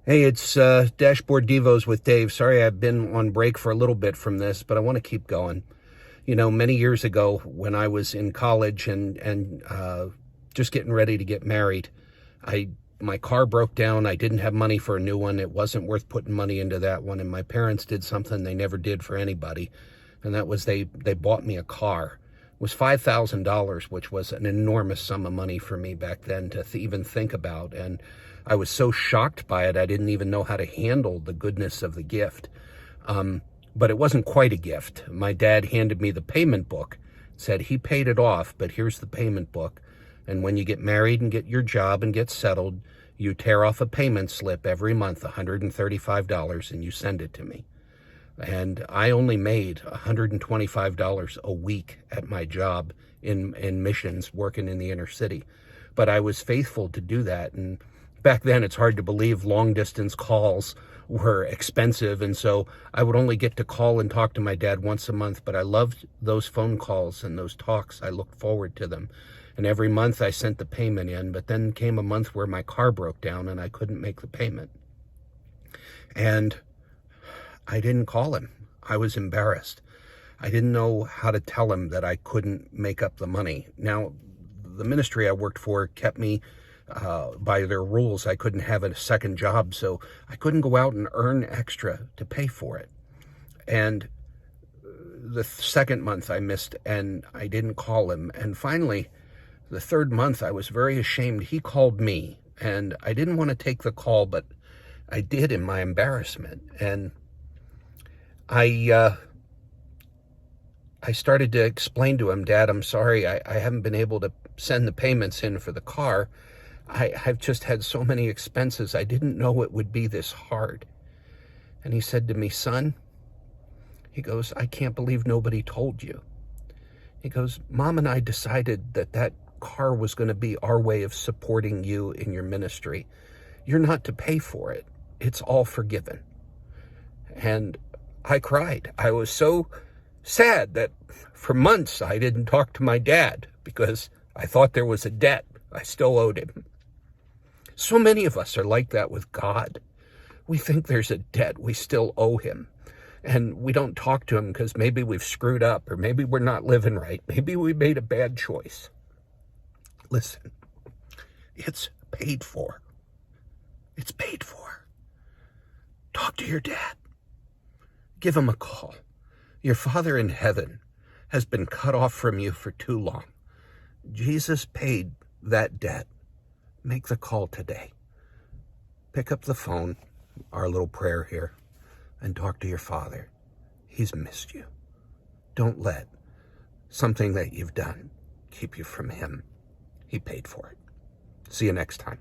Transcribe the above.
Hey, it's Dashboard Devos with Dave. Sorry I've been on break for a little bit from this, but I want to keep going. You know, many years ago when I was in college and just getting ready to get married, my car broke down. I didn't have money for a new one. It wasn't worth putting money into that one. And my parents did something they never did for anybody, and that was they bought me a car. It was $5,000, which was an enormous sum of money for me back then to even think about. And I was so shocked by it, I didn't even know how to handle the goodness of the gift. But it wasn't quite a gift. My dad handed me the payment book, said he paid it off, but here's the payment book. And when you get married and get your job and get settled, you tear off a payment slip every month, $135, and you send it to me. And I only made $125 a week at my job in missions, working in the inner city. But I was faithful to do that. And back then, it's hard to believe long distance calls were expensive. And so I would only get to call and talk to my dad once a month. But I loved those phone calls and those talks. I looked forward to them. And every month I sent the payment in. But then came a month where my car broke down and I couldn't make the payment. And I didn't call him. I was embarrassed. I didn't know how to tell him that I couldn't make up the money. Now, the ministry I worked for kept me by their rules. I couldn't have a second job, so I couldn't go out and earn extra to pay for it. And the second month I missed, and I didn't call him. And finally, the third month, I was very ashamed. He called me, and I didn't want to take the call, but I did in my embarrassment. And I started to explain to him, Dad, I'm sorry, I haven't been able to send the payments in for the car. I've just had so many expenses. I didn't know it would be this hard. And he said to me, son, he goes, I can't believe nobody told you. He goes, Mom and I decided that car was going to be our way of supporting you in your ministry. You're not to pay for it. It's all forgiven. And I cried. I was so sad that for months I didn't talk to my dad because I thought there was a debt I still owed him. So many of us are like that with God. We think there's a debt we still owe him. And we don't talk to him because maybe we've screwed up or maybe we're not living right. Maybe we made a bad choice. Listen, it's paid for. It's paid for. Talk to your dad. Give him a call. Your Father in heaven has been cut off from you for too long. Jesus paid that debt. Make the call today. Pick up the phone, our little prayer here, and talk to your Father. He's missed you. Don't let something that you've done keep you from him. He paid for it. See you next time.